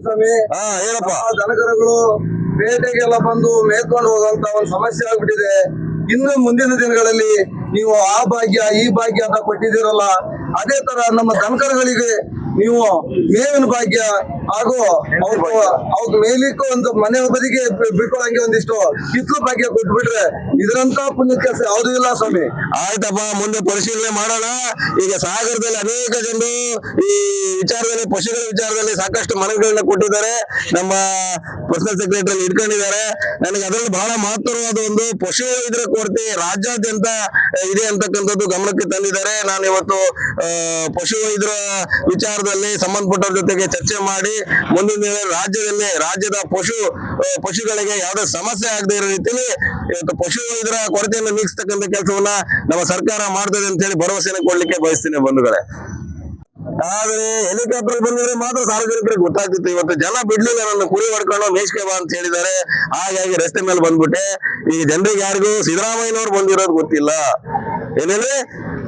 ಸ್ವಾಮಿ ಏನಪ್ಪ ದನಕರುಗಳು ಪೇಟೆಗೆಲ್ಲ ಬಂದು ಮೇಯ್ಕೊಂಡು ಹೋಗುವಂತ ಒಂದು ಸಮಸ್ಯೆ ಆಗ್ಬಿಟ್ಟಿದೆ. ಇನ್ನು ಮುಂದಿನ ದಿನಗಳಲ್ಲಿ ನೀವು ಆ ಭಾಗ್ಯ ಈ ಭಾಗ್ಯ ಅಂತ ಕೊಟ್ಟಿದ್ದೀರಲ್ಲ, ಅದೇ ತರ ನಮ್ಮ ದನಕರುಗಳಿಗೆ ನೀವು ಮೇವಿನ ಭಾಗ್ಯ ಹಾಗೂ ಅವ್ರ ಮೇಲಿಕ್ಕೂ ಒಂದು ಮನೆ ಬದಿಗೆ ಬಿಟ್ಕೊಳಂಗೆ ಒಂದಿಷ್ಟು ಕಿತ್ಲು ಭಾಗ್ಯ ಕೊಟ್ಬಿಟ್ರೆ ಇದರಂತ ಪುಣ್ಯ ಕೆಲಸ ಯಾವುದೂ ಇಲ್ಲ ಸ್ವಾಮಿ. ಆಯ್ತಪ್ಪ, ಮುಂದೆ ಪರಿಶೀಲನೆ ಮಾಡೋಣ. ಈಗ ಸಾಗರದಲ್ಲಿ ಅನೇಕ ಜನರು ಈ ವಿಚಾರದಲ್ಲಿ, ಪಶುಗಳ ವಿಚಾರದಲ್ಲಿ ಸಾಕಷ್ಟು ಮನವಿಗಳನ್ನ ಕೊಟ್ಟಿದ್ದಾರೆ. ನಮ್ಮ ಪರ್ಸನಲ್ ಸೆಕ್ರೆಟರಿ ಇಟ್ಕೊಂಡಿದ್ದಾರೆ. ನನಗೆ ಅದರಲ್ಲಿ ಬಹಳ ಮಹತ್ತರವಾದ ಒಂದು ಪಶು ವೈದ್ಯರ ಕೊರತೆ ರಾಜ್ಯಾದ್ಯಂತ ಇದೆ ಅಂತಕ್ಕಂಥದ್ದು ಗಮನಕ್ಕೆ ತಂದಿದ್ದಾರೆ. ನಾನು ಇವತ್ತು ಪಶು ವೈದ್ಯರ ವಿಚಾರದಲ್ಲಿ ಸಂಬಂಧಪಟ್ಟವ್ರ ಜೊತೆಗೆ ಚರ್ಚೆ ಮಾಡಿ ಮುಂದಿನ ರಾಜ್ಯದ ಪಶುಗಳಿಗೆ ಯಾವುದೇ ಸಮಸ್ಯೆ ಆಗದೆ ಇರೋ ರೀತಿಯಲ್ಲಿ ಇವತ್ತು ಪಶು ವೈದ್ಯರ ಕೊರತೆಯನ್ನು ನೀಗಿಸ್ತಕ್ಕಂಥ ಕೆಲಸವನ್ನ ನಮ್ಮ ಸರ್ಕಾರ ಮಾಡ್ತದೆ ಅಂತ ಹೇಳಿ ಭರವಸೆಯನ್ನು ಕೊಡ್ಲಿಕ್ಕೆ ಬಯಸ್ತೀನಿ ಬಂಧುಗಳೇ. ಆದ್ರೆ ಹೆಲಿಕಾಪ್ಟರ್ ಬಂದಿದ್ರೆ ಮಾತ್ರ ಸಾರ್ವಜನಿಕರಿಗೆ ಗೊತ್ತಾಗ್ತಿತ್ತು. ಇವತ್ತು ಜನ ಬಿಡ್ಲಿಲ್ಲ, ನನ್ನ ಕುರಿ ಹೊಡ್ಕೊಂಡು ಮೇಷ್ಕೆ ಬಾ ಅಂತ ಹೇಳಿದ್ದಾರೆ. ಹಾಗಾಗಿ ರಸ್ತೆ ಮೇಲೆ ಬಂದ್ಬಿಟ್ಟೆ. ಈ ಜನರಿಗೆ ಯಾರಿಗೂ ಸಿದ್ದರಾಮಯ್ಯನವ್ರು ಬಂದಿರೋದು ಗೊತ್ತಿಲ್ಲ, ಏನೇಳಿ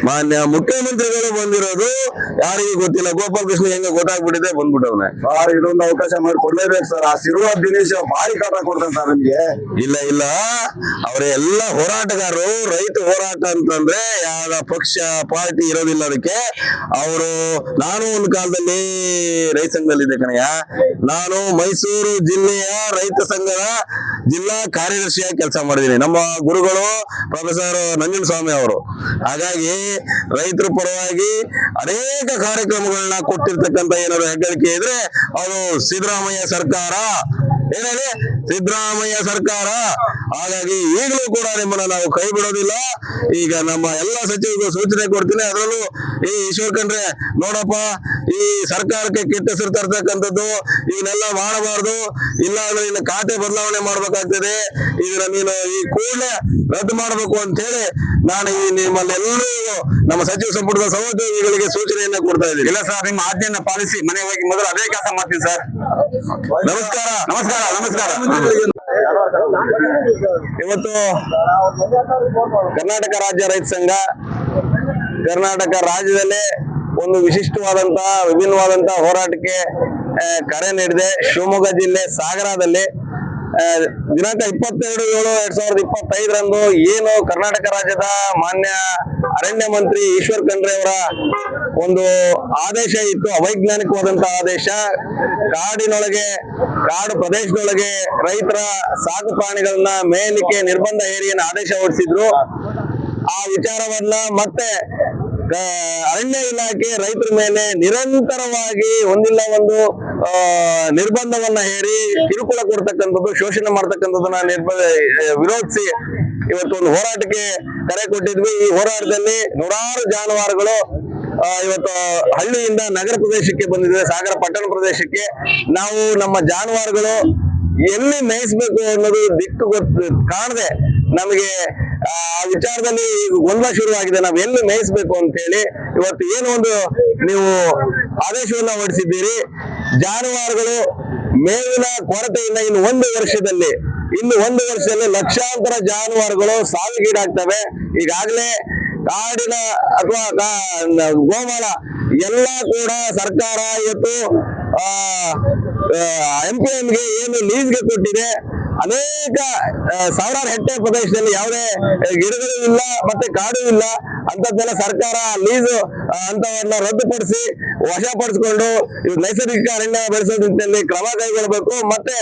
ಮಾನ್ಯ ಮುಖ್ಯಮಂತ್ರಿಗಳು ಬಂದಿರೋದು ಯಾರಿಗೂ ಗೊತ್ತಿಲ್ಲ. ಗೋಪಾಲ್ ಕೃಷ್ಣ ಹೆಂಗ ಗೊತ್ತಾಗ್ಬಿಟ್ಟಿದೆ, ಬಂದ್ಬಿಟ್ಟವ್ನೆ. ಸರ್ ಇದೊಂದು ಅವಕಾಶ ಮಾಡಿ ಕೊಡ್ಲೇಬೇಕು ಸರ್. ಆ ಸಿರುವ ದಿನೇಶ್ ಭಾರಿ ಕಾಟ ಕೊಡ್ತಾನೆ ಸರ್ ನಮ್ಗೆ. ಇಲ್ಲ ಅವರೇ ಎಲ್ಲ ಹೋರಾಟಗಾರರು. ರೈತ ಹೋರಾಟ ಅಂತಂದ್ರೆ ಯಾವ ಪಕ್ಷ ಪಾರ್ಟಿ ಇರೋದಿಲ್ಲ ಅದಕ್ಕೆ. ಅವರು ನಾನು ಒಂದು ಕಾಲದಲ್ಲಿ ರೈತ ಸಂಘದಲ್ಲಿದ್ದೆ ಕಣಯ್ಯ. ನಾನು ಮೈಸೂರು ಜಿಲ್ಲೆಯ ರೈತ ಸಂಘದ ಜಿಲ್ಲಾ ಕಾರ್ಯದರ್ಶಿಯಾಗಿ ಕೆಲಸ ಮಾಡಿದ್ದೀನಿ. ನಮ್ಮ ಗುರುಗಳು ಪ್ರೊಫೆಸರ್ ನಂಜನಸ್ವಾಮಿ ಅವರು. ಹಾಗಾಗಿ ರೈತರ ಪರವಾಗಿ ಅನೇಕ ಕಾರ್ಯಕ್ರಮಗಳನ್ನ ಕೊಟ್ಟಿರ್ತಕ್ಕಂಥ ಏನಾದ್ರು ಹೆಗ್ಗಳಿಕೆ ಇದ್ರೆ ಅದು ಸಿದ್ದರಾಮಯ್ಯ ಸರ್ಕಾರ. ಏನೇಳಿ ಸಿದ್ದರಾಮಯ್ಯ ಸರ್ಕಾರ. ಹಾಗಾಗಿ ಈಗಲೂ ಕೂಡ ನಿಮ್ಮನ್ನ ನಾವು ಕೈ ಬಿಡೋದಿಲ್ಲ. ಈಗ ನಮ್ಮ ಎಲ್ಲ ಸಚಿವರಿಗೂ ಸೂಚನೆ ಕೊಡ್ತೀನಿ. ಅದರಲ್ಲೂ ಈ ಈಶ್ವರ್ ಖಂಡ್ರೆ, ನೋಡಪ್ಪ, ಈ ಸರ್ಕಾರಕ್ಕೆ ಕೆಟ್ಟ ಹೆಸರು ತರ್ತಕ್ಕಂಥದ್ದು ಇವನ್ನೆಲ್ಲ ಮಾಡಬಾರ್ದು. ಇಲ್ಲ ಅಂದ್ರೆ ಇನ್ನು ಖಾತೆ ಬದಲಾವಣೆ ಮಾಡ್ಬೇಕಾಗ್ತದೆ. ಇದನ್ನ ನೀನು ಈ ಕೂಡಲೇ ರದ್ದು ಮಾಡಬೇಕು ಅಂತ ಹೇಳಿ ನಾನು ಈ ನಿಮ್ಮಲ್ಲೆಲ್ಲರೂ ನಮ್ಮ ಸಚಿವ ಸಂಪುಟದ ಸಹೋದ್ಯೋಗಿಗಳಿಗೆ ಸೂಚನೆಯನ್ನ ಕೊಡ್ತಾ ಇದ್ದೀನಿ. ಇಲ್ಲ ಸರ್, ನಿಮ್ಮ ಆಜ್ಞೆಯನ್ನ ಪಾಲಿಸಿ ಮನೆ ಹೋಗಿ ಮೊದಲು ಅದೇ ಕೆಲಸ ಮಾಡ್ತೀನಿ ಸರ್. ನಮಸ್ಕಾರ. ಇವತ್ತು ಕರ್ನಾಟಕ ರಾಜ್ಯ ರೈತ ಸಂಘ ಕರ್ನಾಟಕ ರಾಜ್ಯದಲ್ಲೇ ಒಂದು ವಿಶಿಷ್ಟವಾದಂತಹ ವಿಭಿನ್ನವಾದಂತಹ ಹೋರಾಟಕ್ಕೆ ಕರೆ ನೀಡಿದೆ. ಶಿವಮೊಗ್ಗ ಜಿಲ್ಲೆ ಸಾಗರದಲ್ಲಿ ದಿನಾಂಕ 22/7/2025 ಏನು ಕರ್ನಾಟಕ ರಾಜ್ಯದ ಮಾನ್ಯ ಅರಣ್ಯ ಮಂತ್ರಿ ಈಶ್ವರ್ ಖಂಡ್ರೆ ಅವರ ಒಂದು ಆದೇಶ ಇತ್ತು, ಅವೈಜ್ಞಾನಿಕವಾದಂತಹ ಆದೇಶ. ಕಾಡು ಪ್ರದೇಶದೊಳಗೆ ರೈತರ ಸಾಕು ಪ್ರಾಣಿಗಳನ್ನ ಮೇಯಲಿಕ್ಕೆ ನಿರ್ಬಂಧ ಹೇರಿಯನ್ನು ಆದೇಶ ಹೊರಡಿಸಿದ್ರು. ಆ ವಿಚಾರವನ್ನ ಮತ್ತೆ ಅರಣ್ಯ ಇಲಾಖೆ ರೈತರ ಮೇಲೆ ನಿರಂತರವಾಗಿ ಒಂದಿಲ್ಲ ಒಂದು ನಿರ್ಬಂಧವನ್ನ ಹೇರಿ ಕಿರುಕುಳ ಕೊಡ್ತಕ್ಕಂಥದ್ದು, ಶೋಷಣೆ ಮಾಡ್ತಕ್ಕಂಥದ್ದನ್ನ ವಿರೋಧಿಸಿ ಇವತ್ತು ಒಂದು ಹೋರಾಟಕ್ಕೆ ಕರೆ ಕೊಟ್ಟಿದ್ವಿ. ಈ ಹೋರಾಟದಲ್ಲಿ ನೂರಾರು ಜಾನುವಾರುಗಳು ಇವತ್ತು ಹಳ್ಳಿಯಿಂದ ನಗರ ಪ್ರದೇಶಕ್ಕೆ ಬಂದಿದೆ, ಸಾಗರ ಪಟ್ಟಣ ಪ್ರದೇಶಕ್ಕೆ. ನಾವು ನಮ್ಮ ಜಾನುವಾರುಗಳು ಎಲ್ಲಿ ಮೇಯಿಸ್ಬೇಕು ಅನ್ನೋದು ದಿಕ್ಕು ಕಾಣದೆ ನಮಗೆ ಆ ವಿಚಾರದಲ್ಲಿ ಗೊಂದಲ ಶುರುವಾಗಿದೆ. ನಾವ್ ಎಲ್ಲಿ ಮೇಯಿಸ್ಬೇಕು ಅಂತ ಹೇಳಿ ಇವತ್ತು ಏನು ಒಂದು ನೀವು ಆದೇಶವನ್ನ ಹೊರಡಿಸಿದ್ದೀರಿ. ಜಾನುವಾರುಗಳು ಮೇವಿನ ಕೊರತೆಯಿಂದ ಇನ್ನು ಒಂದು ವರ್ಷದಲ್ಲಿ ಲಕ್ಷಾಂತರ ಜಾನುವಾರುಗಳು ಸಾವಿಗೀಡಾಗ್ತವೆ. ಈಗಾಗಲೇ ಕಾಡಿನ ಅಥವಾ ಗೋಮಾಳ ಎಲ್ಲ ಕೂಡ ಸರ್ಕಾರ ಇವತ್ತು MPMಗೆ ಏನು ಲೀಸ್ಗೆ ಕೊಟ್ಟಿದೆ. ಅನೇಕ ಸಾವಿರಾರು ಹೆಕ್ಟೇರ್ ಪ್ರದೇಶದಲ್ಲಿ ಯಾವುದೇ ಗಿಡಗಳು ಇಲ್ಲ, ಮತ್ತೆ ಕಾಡು ಇಲ್ಲ. ಅಂತದ್ದೆಲ್ಲ ಸರ್ಕಾರ ಲೀಸು ಅಂತವನ್ನ ರದ್ದುಪಡಿಸಿ ವಶಪಡಿಸಿಕೊಂಡು ನೈಸರ್ಗಿಕ ಅರಣ್ಯ ಬೆಳೆಸೋ ನಿಟ್ಟಿನಲ್ಲಿ ಕ್ರಮ ಕೈಗೊಳ್ಳಬೇಕು. ಮತ್ತೆ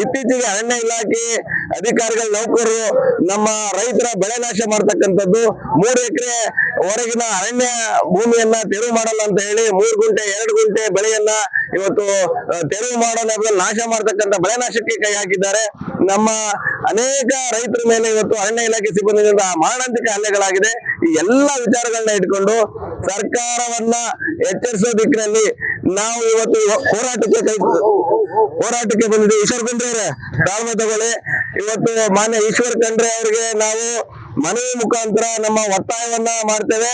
ಇತ್ತೀಚೆಗೆ ಅರಣ್ಯ ಇಲಾಖೆ ಅಧಿಕಾರಿಗಳ ನೌಕರರು ನಮ್ಮ ರೈತರ ಬೆಳೆ ನಾಶ ಮಾಡ್ತಕ್ಕಂಥದ್ದು, 3 ಎಕರೆ ಹೊರಗಿನ ಅರಣ್ಯ ಭೂಮಿಯನ್ನ ತೆರವು ಮಾಡಲ್ಲ ಅಂತ ಹೇಳಿ 3 ಗುಂಟೆ 2 ಗುಂಟೆ ಬೆಳೆಯನ್ನ ಇವತ್ತು ತೆರವು ಮಾಡೋ ನಾಶ ಮಾಡ್ತಕ್ಕಂಥ ಬೆಳೆ ನಾಶಕ್ಕೆ ಕೈ ಹಾಕಿದ್ದಾರೆ. ನಮ್ಮ ಅನೇಕ ರೈತರ ಮೇಲೆ ಇವತ್ತು ಅರಣ್ಯ ಇಲಾಖೆ ಸಿಬ್ಬಂದಿಗಳಿಂದ ಮಾರಣಾಂತಿಕ ಹಲ್ಲೆಗಳಾಗಿದೆ. ಈ ಎಲ್ಲ ವಿಚಾರಗಳನ್ನ ಇಟ್ಕೊಂಡು ಸರ್ಕಾರವನ್ನ ಎಚ್ಚರಿಸೋ ದಿಕ್ಕಿನಲ್ಲಿ ನಾವು ಇವತ್ತು ಹೋರಾಟಕ್ಕೆ ಬಂದಿದ್ದೀವಿ. ಈಶ್ವರ್ ಖಂಡ್ರೆ ಅವರೇ ತಾಳ್ಮೆ ತಗೊಳ್ಳಿ. ಇವತ್ತು ಮಾನ್ಯ ಈಶ್ವರ್ ಖಂಡ್ರೆ ಅವರಿಗೆ ನಾವು ಮನವಿ ಮುಖಾಂತರ ನಮ್ಮ ಒತ್ತಾಯವನ್ನ ಮಾಡ್ತೇವೆ.